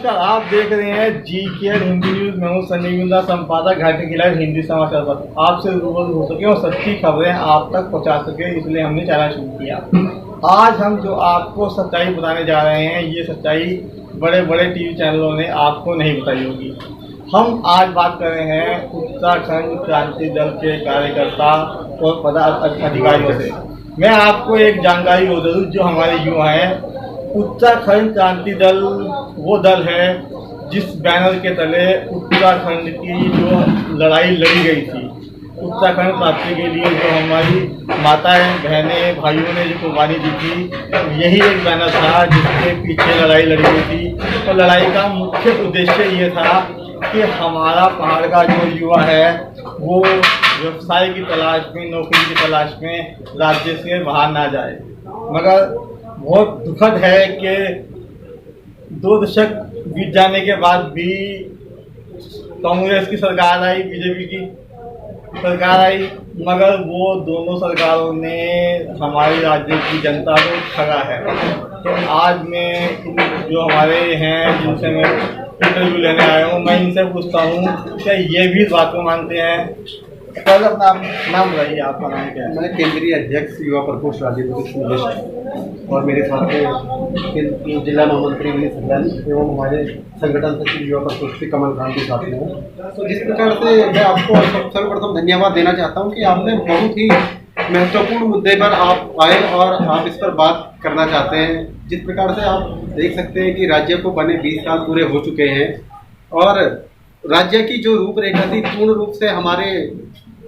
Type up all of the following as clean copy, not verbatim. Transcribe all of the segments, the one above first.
नमस्कार, आप देख रहे हैं जी केयर हिंदी न्यूज़। मैं हूं संजय गुंदा, संपादक घाटी किला हिंदी समाचार पर। आपसे रूबरू हो सके और सच्ची खबरें आप तक पहुंचा सके, इसलिए हमने चैनल शुरू किया। आज हम जो आपको सच्चाई बताने जा रहे हैं, ये सच्चाई बड़े बड़े टीवी चैनलों ने आपको नहीं बताई होगी। हम आज बात कर रहे हैं उत्तराखंड क्रांति दल के कार्यकर्ता और पदाधिकारियों से। मैं आपको एक जानकारी हो दूँ, जो हमारे युवा हैं, उत्तराखंड क्रांति दल वो दल है जिस बैनर के तले उत्तराखंड की जो लड़ाई लड़ी गई थी, उत्तराखंड प्राप्ति के लिए जो हमारी माताएं बहनें भाइयों ने जो कुर्बानी दी थी, यही एक बैनर था जिसके पीछे लड़ाई लड़ी गई थी। और लड़ाई का मुख्य उद्देश्य ये था कि हमारा पहाड़ का जो युवा है वो व्यवसाय की तलाश में, नौकरी की तलाश में राज्य से बाहर ना जाए। मगर बहुत दुखद है कि 2 दशक बीत जाने के बाद भी कांग्रेस की सरकार आई, बीजेपी की सरकार आई, मगर वो दोनों सरकारों ने हमारे राज्य की जनता को ठगा है। तो आज मैं जो हमारे हैं जिनसे मैं इंटरव्यू लेने आया हूँ, मैं इनसे पूछता हूँ क्या ये भी इस बात को मानते हैं। सर, अपना नाम बताइए, आपका नाम क्या है? मैं केंद्रीय अध्यक्ष युवा प्रकोष्ठ राज्य और मेरे साथ में जिला महामंत्री विनीत सहलानी एवं हमारे संगठन सचिव युवा प्रकोष्ठ के कमल क्रांति साथी हैं। तो जिस प्रकार से मैं आपको सर्वप्रथम धन्यवाद देना चाहता हूं कि आपने बहुत ही महत्वपूर्ण मुद्दे पर आप आए और आप इस पर बात करना चाहते हैं। जिस प्रकार से आप देख सकते हैं कि राज्य को बने 20 साल पूरे हो चुके हैं और राज्य की जो रूपरेखा थी पूर्ण रूप से हमारे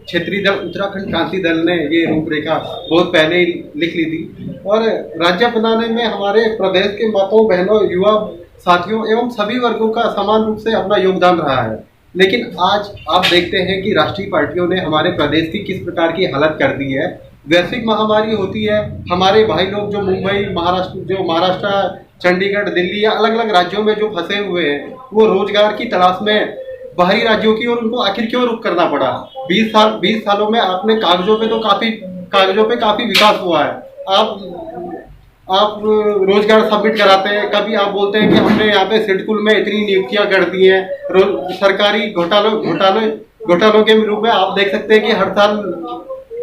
क्षेत्रीय दल उत्तराखंड क्रांति दल ने ये रूपरेखा बहुत पहले ही लिख ली थी और राज्य बनाने में हमारे प्रदेश के माताओं बहनों युवा साथियों एवं सभी वर्गों का समान रूप से अपना योगदान रहा है। लेकिन आज आप देखते हैं कि राष्ट्रीय पार्टियों ने हमारे प्रदेश की किस प्रकार की हालत कर दी है। वैश्विक महामारी होती है, हमारे भाई लोग जो मुंबई महाराष्ट्र चंडीगढ़ दिल्ली या अलग अलग राज्यों में जो फंसे हुए हैं, वो रोजगार की तलाश में बाहरी राज्यों की और उनको आखिर क्यों रुख करना पड़ा। 20 सालों में आपने कागजों पे काफी विकास हुआ है। आप रोजगार सबमिट कराते हैं, कभी आप बोलते हैं कि हमने यहाँ पे सिडकुल में इतनी नियुक्तियां कर दी हैं। सरकारी घोटालों के रूप में आप देख सकते हैं कि हर साल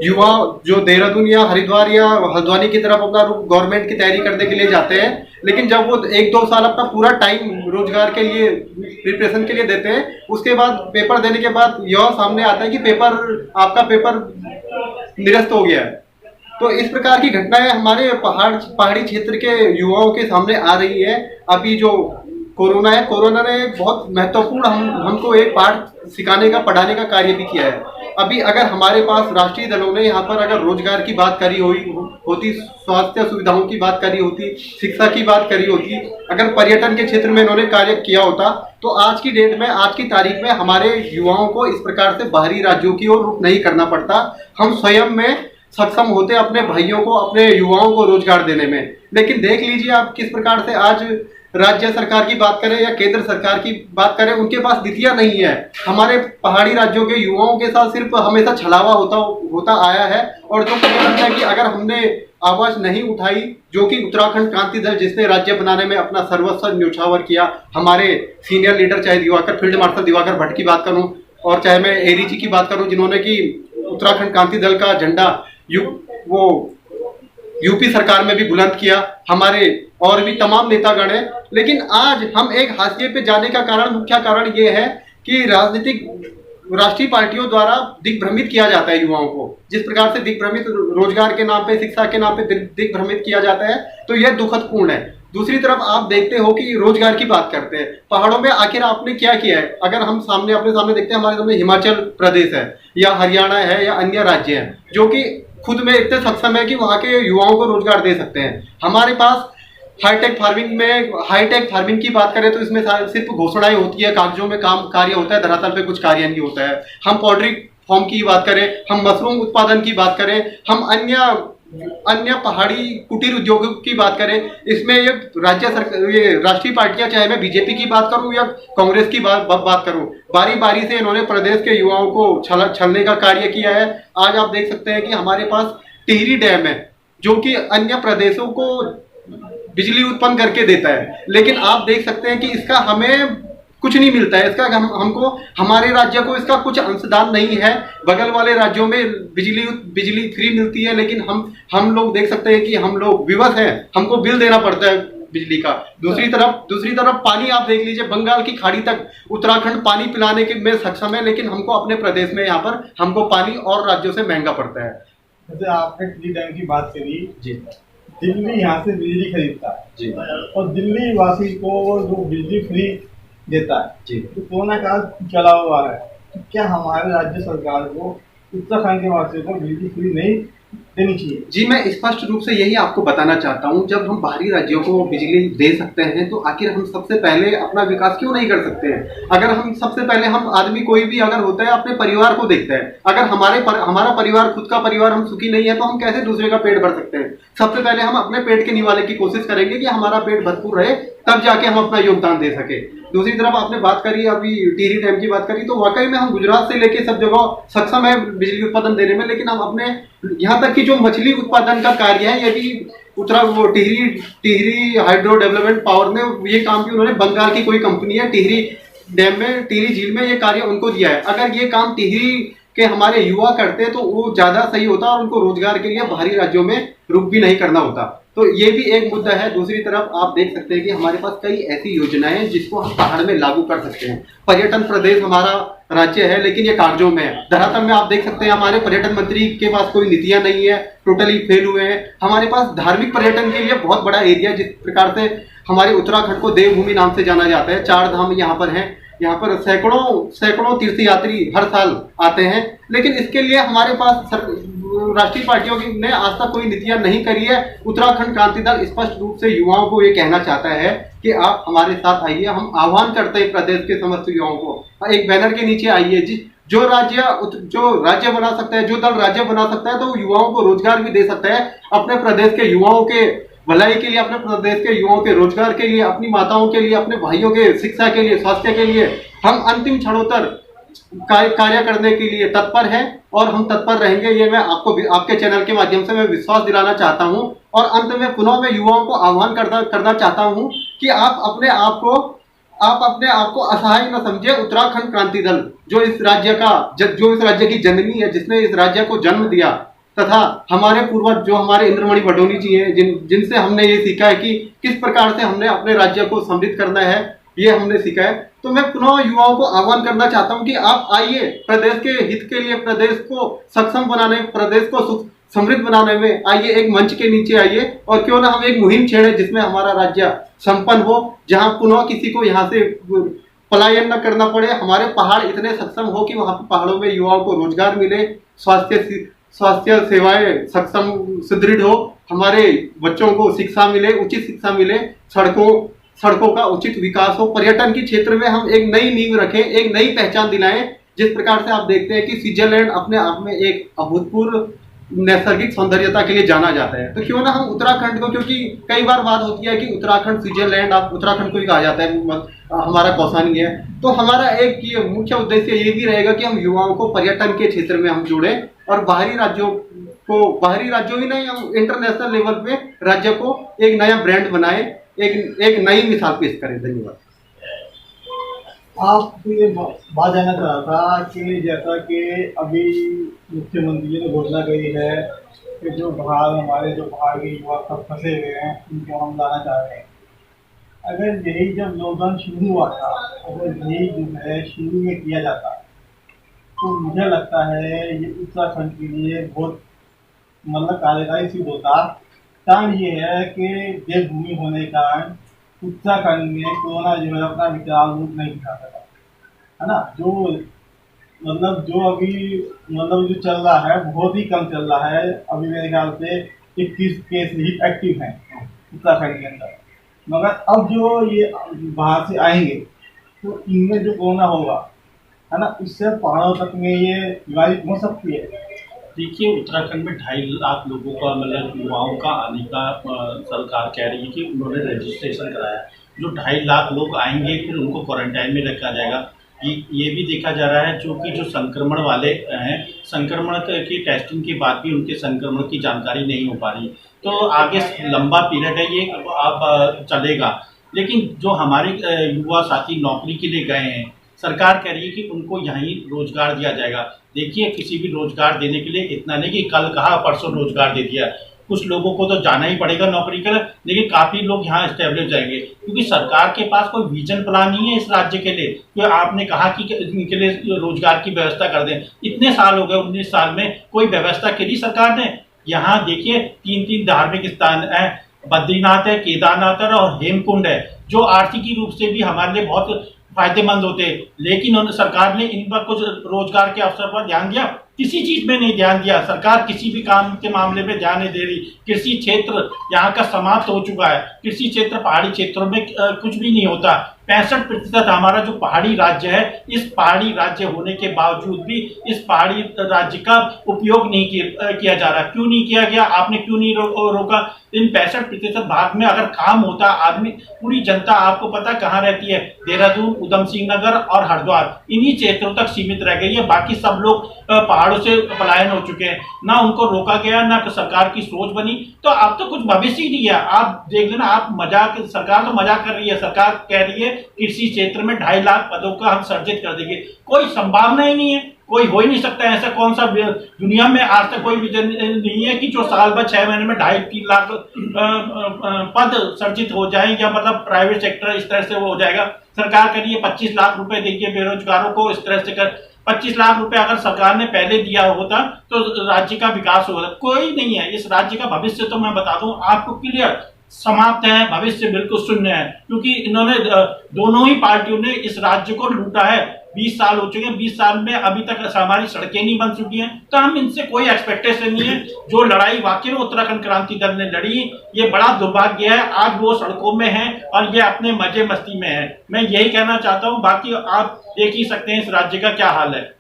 युवा जो देहरादून या हरिद्वार या हल्द्वानी की तरफ अपना गवर्नमेंट की तैयारी करने के लिए जाते हैं, लेकिन जब वो 1-2 साल अपना पूरा टाइम रोजगार के लिए प्रिपरेशन के लिए देते हैं, उसके बाद पेपर देने के बाद यह सामने आता है कि आपका पेपर निरस्त हो गया है। तो इस प्रकार की घटनाएं हमारे पहाड़ी क्षेत्र के युवाओं के सामने आ रही है। अभी जो कोरोना है, कोरोना ने बहुत महत्वपूर्ण हमको एक पाठ सिखाने का, पढ़ाने का कार्य भी किया है। अभी अगर हमारे पास राष्ट्रीय दलों ने यहाँ पर अगर रोजगार की बात करी होती, स्वास्थ्य सुविधाओं की बात करी होती, शिक्षा की बात करी होती, अगर पर्यटन के क्षेत्र में इन्होंने कार्य किया होता, तो आज की डेट में, आज की तारीख में हमारे युवाओं को इस प्रकार से बाहरी राज्यों की ओर रुख नहीं करना पड़ता। हम स्वयं में सक्षम होते अपने भाइयों को, अपने युवाओं को रोजगार देने में। लेकिन देख लीजिए आप किस प्रकार से आज राज्य सरकार की बात करें या केंद्र सरकार की बात करें, उनके पास नीतियां नहीं है। हमारे पहाड़ी राज्यों के युवाओं के साथ सिर्फ हमेशा छलावा होता आया है। और जो मुझे लगता है कि अगर हमने आवाज नहीं उठाई, जो कि उत्तराखंड क्रांति दल जिसने राज्य बनाने में अपना सर्वस्व न्योछावर किया, हमारे सीनियर लीडर चाहे फील्ड मार्शल दिवाकर भट्ट की बात करूं और चाहे मैं एरी जी की बात करूं, जिन्होंने कि उत्तराखंड क्रांति दल का झंडा यूपी सरकार में भी बुलंद किया, हमारे और भी तमाम नेतागण हैं। लेकिन आज हम एक हाशिए पे जाने का मुख्य कारण ये है कि राष्ट्रीय पार्टियों द्वारा दिग्भ्रमित किया जाता है युवाओं को। जिस प्रकार से दिग्भ्रमित रोजगार के नाम पे, शिक्षा के नाम पे दिग्भ्रमित किया जाता है, तो यह दुखदपूर्ण है। दूसरी तरफ आप देखते हो कि रोजगार की बात करते हैं, पहाड़ों में आखिर आपने क्या किया है। अगर हम अपने सामने देखते हैं, हमारे सामने हिमाचल प्रदेश है या हरियाणा है या अन्य राज्य हैं, जो कि खुद में इतने सक्षम है कि वहां के युवाओं को रोजगार दे सकते हैं। हमारे पास हाईटेक फार्मिंग की बात करें तो इसमें सिर्फ घोषणाएं होती है, कागजों में कार्य होता है, धरातल पे कुछ कार्य नहीं होता है। हम पोल्ट्री फार्म की बात करें, हम मशरूम उत्पादन की बात करें, हम अन्य पहाड़ी कुटीर उद्योगों की बात करें, इसमें ये राष्ट्रीय पार्टियां, चाहे मैं बीजेपी की बात करूं या कांग्रेस की बात करूं, बारी बारी से इन्होंने प्रदेश के युवाओं को छलने का कार्य किया है। आज आप देख सकते हैं कि हमारे पास टिहरी डैम है, जो कि अन्य प्रदेशों को बिजली उत्पन्न करके देता है, लेकिन आप देख सकते हैं कि इसका हमें कुछ नहीं मिलता है। इसका हमको हमारे राज्य को इसका कुछ अंशदान नहीं है। बगल वाले राज्यों में बिजली फ्री मिलती है, लेकिन हम लोग देख सकते हैं कि हम लोग विवश हैं, हमको बिल देना पड़ता है बिजली का। दूसरी तरफ पानी आप देख लीजिए, बंगाल की खाड़ी तक उत्तराखंड पानी पिलाने के में सक्षम है, लेकिन हमको अपने प्रदेश में यहाँ पर हमको पानी और राज्यों से महंगा पड़ता है। जैसे आपने टी डैम की बात करी जी, दिल्ली यहाँ से बिजली खरीदता है जी, और दिल्ली वासी को जो बिजली फ्री देता है जी। तो कोरोना काल चला हुआ है, तो क्या हमारे राज्य सरकार को उत्तराखंड के वासियों को बिजली फ्री नहीं देनी चाहिए? जी, मैं स्पष्ट रूप से यही आपको बताना चाहता हूँ, जब हम बाहरी राज्यों को बिजली दे सकते हैं तो आखिर हम सबसे पहले अपना विकास क्यों नहीं कर सकते हैं? अगर हम सबसे पहले हम आदमी कोई भी अगर होता है अपने परिवार को देखता है। अगर हमारा परिवार, खुद का परिवार हम सुखी नहीं है तो हम कैसे दूसरे का पेट भर सकते हैं? सबसे पहले हम अपने पेट के निवाले की कोशिश करेंगे कि हमारा पेट भरपूर रहे, तब जाके हम अपना योगदान दे सके। दूसरी तरफ आपने बात करी अभी टिहरी डैम की बात करी, तो वाकई में हम गुजरात से लेके सब जगह सक्षम है बिजली उत्पादन देने में, लेकिन हम अपने यहाँ तक कि जो मछली उत्पादन का कार्य है ये भी टिहरी हाइड्रो डेवलपमेंट पावर में ये काम भी उन्होंने, बंगाल की कोई कंपनी है, टिहरी डैम में, टिहरी झील में ये कार्य उनको दिया है। अगर ये काम टिहरी के हमारे युवा करते तो वो ज्यादा सही होता और उनको रोजगार के लिए बाहरी राज्यों में रुख भी नहीं करना होता। तो ये भी एक मुद्दा है। दूसरी तरफ आप देख सकते हैं कि हमारे पास कई ऐसी योजनाएं हैं जिसको हम पहाड़ में लागू कर सकते हैं। पर्यटन प्रदेश हमारा राज्य है, लेकिन ये कागजों में है। धरातल में आप देख सकते हैं हमारे पर्यटन मंत्री के पास कोई नीतियां नहीं है, टोटली फेल हुए हैं। हमारे पास धार्मिक पर्यटन के लिए बहुत बड़ा एरिया, जिस प्रकार से हमारे उत्तराखंड को देवभूमि नाम से जाना जाता है, 4 धाम यहाँ पर हैं, यहाँ पर सैकड़ों तीर्थयात्री हर साल आते हैं, लेकिन इसके लिए हमारे पास राष्ट्रीय पार्टियों ने आज तक कोई नीतियां नहीं करी है। उत्तराखंड क्रांति दल स्पष्ट रूप से युवाओं को ये कहना चाहता है कि आप हमारे साथ आइए। हम आह्वान करते हैं प्रदेश के समस्त युवाओं को, एक बैनर के नीचे आइए। जो राज्य बना सकता है, जो दल राज्य बना सकता है, तो वो युवाओं को रोजगार भी दे सकता है। अपने प्रदेश के युवाओं के भलाई के लिए, अपने प्रदेश के युवाओं के रोजगार के लिए, अपनी माताओं के लिए, अपने भाइयों के शिक्षा के लिए, स्वास्थ्य के लिए हम अंतिम क्षणों कार्य करने के लिए तत्पर हैं और हम तत्पर रहेंगे। ये मैं आपके चैनल के माध्यम से मैं विश्वास दिलाना चाहता हूं। और अंत में पुनः मैं युवाओं को आह्वान करना चाहता हूं कि आप अपने आप को असहाय न समझे। उत्तराखंड क्रांति दल जो इस राज्य की जननी है, जिसने इस राज्य को जन्म दिया, तथा हमारे पूर्वज जो हमारे इंद्रमणि बडोनी जी हैं, जिनसे हमने ये सीखा है कि किस प्रकार से हमने अपने राज्य को समृद्ध करना है, ये हमने सीखा है। तो मैं पुनः युवाओं को आह्वान करना चाहता हूं कि आप आइए, प्रदेश के हित के लिए, प्रदेश को सक्षम बनाने, प्रदेश को समृद्ध बनाने में आइए, एक मंच के नीचे आइए और क्यों ना हम एक मुहिम छेड़े जिसमें हमारा राज्य संपन्न हो, जहां पुनः किसी को यहाँ से पलायन न करना पड़े। हमारे पहाड़ इतने सक्षम हो कि वहां पहाड़ों में युवाओं को रोजगार मिले, स्वास्थ्य सेवाएं सक्षम सुदृढ़ हो, हमारे बच्चों को शिक्षा मिले, उचित शिक्षा मिले, सड़कों का उचित विकास हो, पर्यटन के क्षेत्र में हम एक नई नींव रखें, एक नई पहचान दिलाएं। जिस प्रकार से आप देखते हैं कि स्विट्जरलैंड अपने आप में एक अभूतपूर्व नैसर्गिक सौंदर्यता के लिए जाना जाता है, तो क्यों ना हम उत्तराखंड को, क्योंकि कई बार बात होती है कि उत्तराखंड स्विट्जरलैंड, आप उत्तराखंड को ही कहा जाता है, हमारा कौसानी है। तो हमारा एक ये मुख्य उद्देश्य ये भी रहेगा कि हम युवाओं को पर्यटन के क्षेत्र में हम जोड़ें और बाहरी राज्यों ही नहीं, हम इंटरनेशनल लेवल पे राज्य को एक नया ब्रांड बनाए, एक नई मिसाल पेश करें। धन्यवाद। आपको ये बात जानना चाह रहा था कि जैसा कि अभी मुख्यमंत्री जी ने घोषणा करी है कि जो हमारे पहाड़ के युवा सब फंसे हुए हैं उनको हम लाना चाह रहे हैं। अगर यही जब लॉकडाउन शुरू हुआ था, अगर यही जो है शुरू में किया जाता तो मुझे लगता है ये उत्तराखंड के लिए बहुत मतलब कार्यकारी सिद्ध होता। कारण ये है कि देवभूमि होने के कारण उत्तराखंड में कोरोना जो है अपना विकराल रूप नहीं दिखा सका, है ना। जो अभी चल रहा है बहुत ही कम चल रहा है। अभी मेरे ख्याल से 21 केस ही एक्टिव हैं उत्तराखंड के अंदर। मगर अब जो ये बाहर से आएंगे तो इनमें जो कोरोना होगा, है ना, इससे पहाड़ों तक में ये बीमारी पहुँच सकती है। देखिए, उत्तराखंड में 2.5 लाख लोगों का मतलब युवाओं का आने का सरकार कह रही है कि उन्होंने रजिस्ट्रेशन कराया। जो 2.5 लाख लोग आएंगे फिर उनको क्वारंटाइन में रखा जाएगा। ये भी देखा जा रहा है जो संक्रमण वाले हैं, संक्रमण की टेस्टिंग के बाद भी उनके संक्रमण की जानकारी नहीं हो पा रही। तो आगे लंबा पीरियड है ये अब चलेगा। लेकिन जो हमारे युवा साथी नौकरी के लिए गए हैं, सरकार कह रही है कि उनको यहीं रोजगार दिया जाएगा। देखिए, किसी भी रोजगार देने के लिए इतना नहीं कि कल कहा परसों रोजगार दे दिया। कुछ लोगों को तो जाना ही पड़ेगा नौकरी के लिए, लेकिन काफ़ी लोग यहाँ एस्टेब्लिश जाएंगे, क्योंकि सरकार के पास कोई विजन प्लान नहीं है इस राज्य के लिए। तो आपने कहा कि इनके लिए रोजगार की व्यवस्था कर दें, इतने साल हो गए, 19 साल में कोई व्यवस्था करी सरकार ने? यहाँ देखिए 3 धार्मिक स्थान है, बद्रीनाथ है, केदारनाथ है और हेमकुंड है, जो आर्थिक रूप से भी हमारे लिए बहुत फायदेमंद होते, लेकिन सरकार ने इन पर कुछ रोजगार के अवसर पर ध्यान दिया? किसी चीज में नहीं ध्यान दिया। सरकार किसी भी काम के मामले में ध्यान नहीं दे रही। कृषि क्षेत्र यहाँ का समाप्त हो चुका है। कृषि क्षेत्र पहाड़ी क्षेत्रों में कुछ भी नहीं होता। 65% हमारा जो पहाड़ी राज्य है, इस पहाड़ी राज्य होने के बावजूद भी इस पहाड़ी राज्य का उपयोग नहीं किया जा रहा। क्यों नहीं किया गया? आपने क्यों नहीं रोका? इन 65% भाग में अगर काम होता, आदमी, पूरी जनता आपको पता कहाँ रहती है? देहरादून, उधम सिंह नगर और हरिद्वार, इन्हीं क्षेत्रों तक सीमित रह गई है। बाकी सब लोग पहाड़ों से पलायन हो चुके हैं। ना उनको रोका गया, ना सरकार की सोच बनी। तो अब तो कुछ भविष्य ही नहीं है। आप देख लेना, आप मजाक, सरकार तो मजाक कर रही है। सरकार कह रही है कृषि क्षेत्र में 2.5 लाख पदों का हम सर्जित कर देंगे। कोई संभावना ही नहीं है, कोई हो ही नहीं सकता। ऐसा कौन सा दुनिया में आज तक कोई विजन नहीं है कि जो साल भर 6 महीने में 2.5-3 लाख पद सर्जित हो जाए, या मतलब प्राइवेट सेक्टर इस तरह से वो हो जाएगा। सरकार कह रही है 25 लाख रुपए देंगे बेरोजगारों को, इस तरह से कर 25 लाख रुपए अगर सरकार ने पहले दिया होता तो राज्य का विकास होगा। कोई नहीं है। इस राज्य का भविष्य तो मैं बता दूं आपको क्लियर समाप्त है, भविष्य बिल्कुल शून्य है, क्योंकि इन्होंने दोनों ही पार्टियों ने इस राज्य को लूटा है। 20 साल हो चुके हैं, 20 साल में अभी तक हमारी सड़कें नहीं बन चुकी हैं। तो हम इनसे कोई एक्सपेक्टेशन नहीं है। जो लड़ाई वाकई में उत्तराखंड क्रांति दल ने लड़ी, ये बड़ा दुर्भाग्य है। आज वो सड़कों में है और ये अपने मजे मस्ती में है। मैं यही कहना चाहता हूँ। बाकी आप देख ही सकते हैं इस राज्य का क्या हाल है।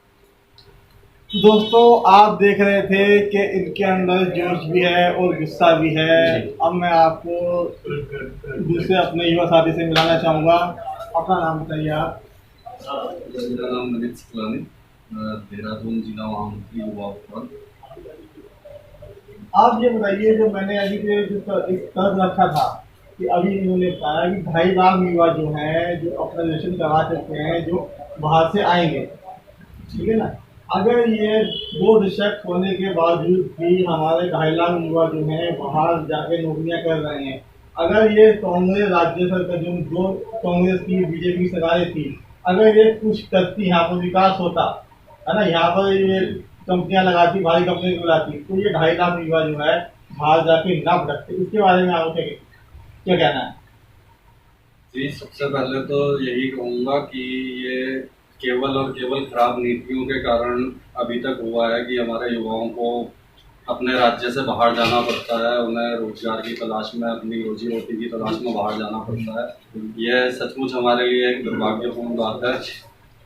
दोस्तों, आप देख रहे थे कि इनके अंदर जोश भी है और गुस्सा भी है। अब मैं आपको दूसरे अपने युवा साथी से मिलाना चाहूँगा। अपना नाम बताइए आप। मेरा नाम नमित शुक्लानी, देहरादून जिला महामंत्री युवा उपक्रम। आप ये बताइए, जो मैंने अभी एक तर्क रखा था कि अभी इन्होंने बताया कि 2.5 लाख युवा जो हैं, जो अपना रजिस्ट्रेशन करवा सकते हैं, जो बाहर से आएंगे, ठीक है ना। अगर ये 2 दशक होने के बावजूद भी हमारे 2.5 लाख युवा जो हैं बाहर जाके नौकरियां कर रहे हैं, अगर ये कांग्रेस राज्य सरकार, जो कांग्रेस की बीजेपी सरकारें थी, अगर ये कुछ करती, यहाँ पर विकास होता है ना, यहाँ पर ये कंपनियां लगाती, भारी कंपनी बुलाती, तो ये 2.5 लाख युवा जो है बाहर जाके ना भटकते। इसके बारे में आपको क्या कहना है? जी, सबसे पहले तो यही कहूँगा कि ये केवल और केवल खराब नीतियों के कारण अभी तक हुआ है कि हमारे युवाओं को अपने राज्य से बाहर जाना पड़ता है। उन्हें रोजगार की तलाश में, अपनी रोजी रोटी की तलाश में बाहर जाना पड़ता है। यह सचमुच हमारे लिए एक दुर्भाग्यपूर्ण बात है,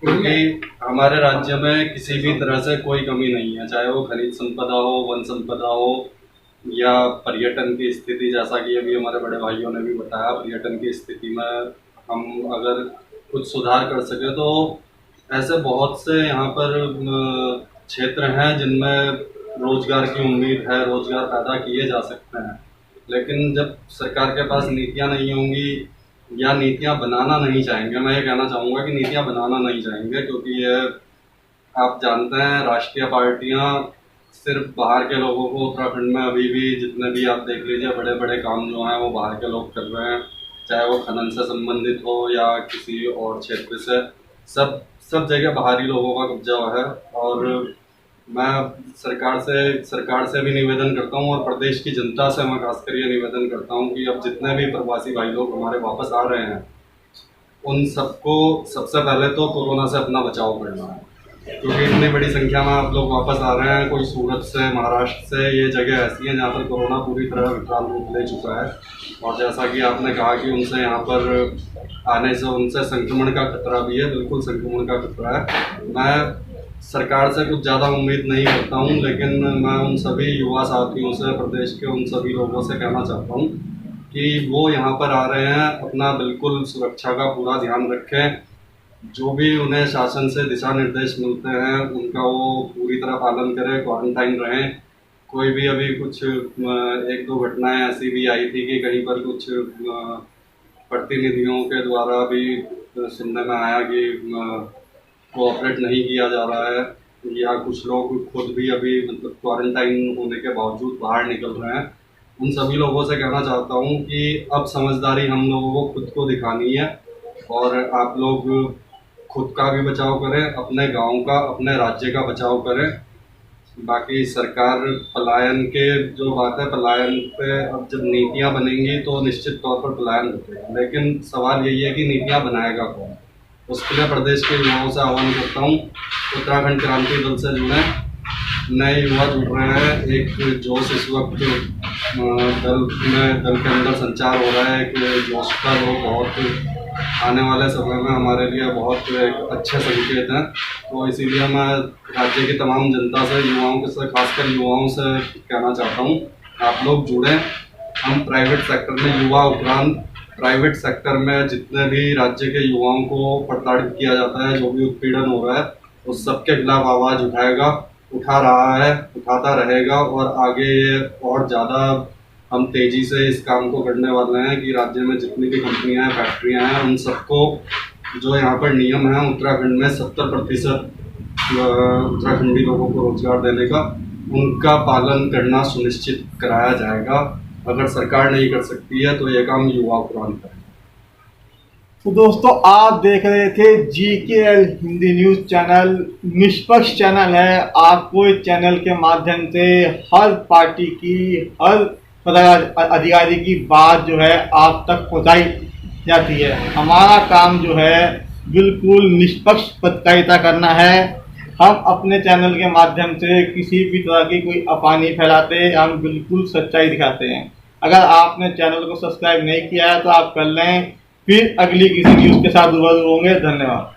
क्योंकि हमारे राज्य में किसी भी तरह से कोई कमी नहीं है, चाहे वो खनिज संपदा हो, वन संपदा हो, या पर्यटन की स्थिति। जैसा कि अभी हमारे बड़े भाइयों ने भी बताया, पर्यटन की स्थिति में हम अगर कुछ सुधार कर सके तो ऐसे बहुत से यहाँ पर क्षेत्र हैं जिनमें रोजगार की उम्मीद है, रोजगार पैदा किए जा सकते हैं। लेकिन जब सरकार के पास नीतियाँ नहीं होंगी या नीतियाँ बनाना नहीं चाहेंगे, मैं ये कहना चाहूँगा कि नीतियाँ बनाना नहीं चाहेंगे, क्योंकि ये आप जानते हैं राष्ट्रीय पार्टियाँ सिर्फ बाहर के लोगों को, उत्तराखंड में अभी भी जितने भी आप देख लीजिए बड़े बड़े काम जो हैं वो बाहर के लोग कर रहे हैं, चाहे वो खनन से संबंधित हो या किसी और क्षेत्र से। सब जगह बाहरी लोगों का कब्जा है। और मैं सरकार से भी निवेदन करता हूँ और प्रदेश की जनता से मैं खासकर ये निवेदन करता हूँ कि अब जितने भी प्रवासी भाई लोग हमारे वापस आ रहे हैं, उन सबको सबसे पहले तो कोरोना से अपना बचाव करना है, क्योंकि इतनी बड़ी संख्या में आप लोग वापस आ रहे हैं। कोई सूरत से, महाराष्ट्र से, ये जगह ऐसी हैं जहाँ पर कोरोना पूरी तरह विकराल रूप ले चुका है। और जैसा कि आपने कहा कि उनसे यहाँ पर आने से उनसे संक्रमण का खतरा भी है, बिल्कुल संक्रमण का खतरा है। मैं सरकार से कुछ ज़्यादा उम्मीद नहीं करता हूँ, लेकिन मैं उन सभी युवा साथियों से, प्रदेश के उन सभी लोगों से कहना चाहता हूँ कि वो यहाँ पर आ रहे हैं, अपना बिल्कुल सुरक्षा का पूरा ध्यान रखें जो भी उन्हें शासन से दिशा निर्देश मिलते हैं उनका वो पूरी तरह पालन करें, क्वारंटाइन रहें। कोई भी अभी कुछ एक दो घटनाएं ऐसी भी आई थी कि कहीं पर कुछ प्रतिनिधियों के द्वारा भी सुनने में आया कि कोऑपरेट नहीं किया जा रहा है, या कुछ लोग खुद भी अभी मतलब क्वारंटाइन होने के बावजूद बाहर निकल रहे हैं। उन सभी लोगों से कहना चाहता हूँ कि अब समझदारी हम लोगों को खुद को दिखानी है और आप लोग खुद का भी बचाव करें, अपने गांव का, अपने राज्य का बचाव करें। बाकी सरकार पलायन के जो बात है, पलायन पे अब जब नीतियां बनेंगी तो निश्चित तौर पर पलायन होगा, लेकिन सवाल यही है कि नीतियां बनाएगा कौन। उसके लिए प्रदेश के युवाओं से आह्वान करता हूँ, उत्तराखंड क्रांति दल से जुड़े, नए युवा जुड़ रहे हैं। एक जोश इस वक्त दल के अंदर संचार हो रहा है कि जोश का वो बहुत आने वाले समय में हमारे लिए बहुत अच्छे संकेत हैं। तो इसीलिए मैं राज्य की तमाम जनता से, युवाओं के से, खासकर युवाओं से कहना चाहता हूँ, आप लोग जुड़ें। हम प्राइवेट सेक्टर में, युवा उपरांत प्राइवेट सेक्टर में जितने भी राज्य के युवाओं को प्रताड़ित किया जाता है, जो भी उत्पीड़न हो रहा है, उस सबके खिलाफ आवाज़ उठा रहा है, उठाता रहेगा और आगे ये और ज़्यादा हम तेज़ी से इस काम को करने वाले हैं कि राज्य में जितनी भी कंपनियां हैं, फैक्ट्रियां हैं, उन सबको जो यहाँ पर नियम है उत्तराखंड में 70% उत्तराखंडी लोगों को रोजगार देने का, उनका पालन करना सुनिश्चित कराया जाएगा। अगर सरकार नहीं कर सकती है तो ये काम युवा उपरांत करें। तो दोस्तों, आप देख रहे थे GKL हिंदी न्यूज़ चैनल। निष्पक्ष चैनल है। आपको इस चैनल के माध्यम से हर पार्टी की, हर अधिकारी की बात जो है आप तक पहुंचाई जाती है। हमारा काम जो है बिल्कुल निष्पक्ष पत्रकारिता करना है। हम अपने चैनल के माध्यम से किसी भी तरह की कोई अफवाह नहीं फैलाते, हम बिल्कुल सच्चाई दिखाते हैं। अगर आपने चैनल को सब्सक्राइब नहीं किया है तो आप कर लें। फिर अगली किसी न्यूज़ के साथ रूबरू होंगे। धन्यवाद।